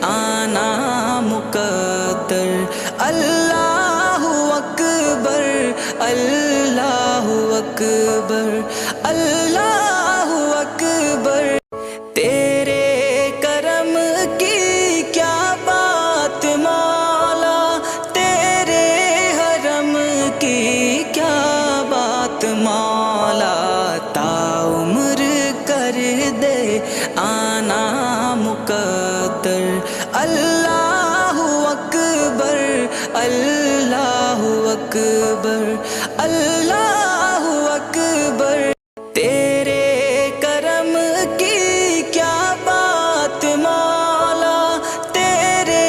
آنا مقدر۔ اللہ اکبر اللہ اکبر اللہ اکبر۔ تیرے کرم کی کیا بات مولا، تیرے حرم کی کیا بات مولا، تا عمر کر دے آنا مقدر۔ اللہ اکبر اللہ اکبر اللہ اکبر۔ تیرے کرم کی کیا بات مولا، تیرے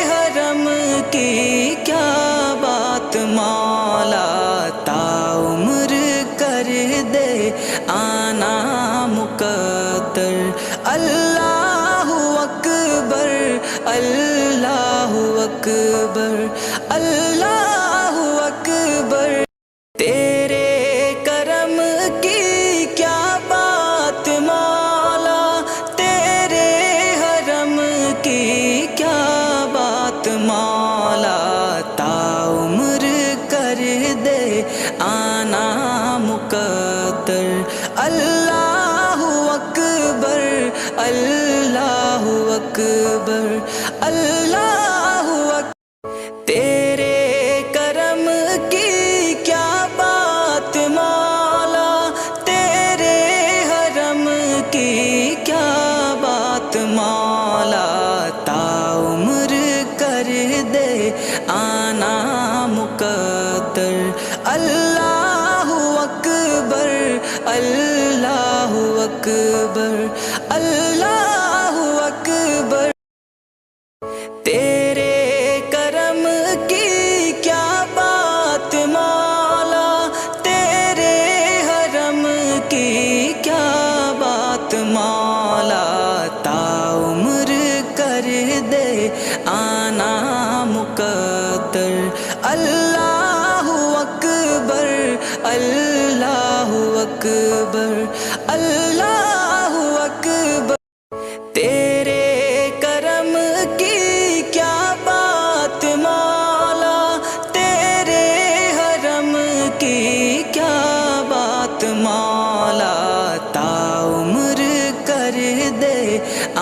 حرم کی کیا بات مولا، تا عمر کر دے آنا مقدر۔ اللہ اکبر اللہ اکبر اللہ اکبر۔ تیرے کرم کی کیا بات مولا، تیرے حرم کی کیا بات مولا، تا عمر کر دے آنا مقدر۔ اللہ اکبر اللہ اکبر اللہ اکبر۔ تیرے کرم کی کیا بات مولا، تیرے حرم کی کیا بات مولا، تا عمر کر دے آنا مقدر۔ اللہ اکبر اللہ اکبر اللہ اکبر۔ تیرے کرم کی کیا بات مولا، تیرے حرم کی کیا بات مولا، تا عمر کر دے آنا مقدر۔ اللہ اکبر اللہ اکبر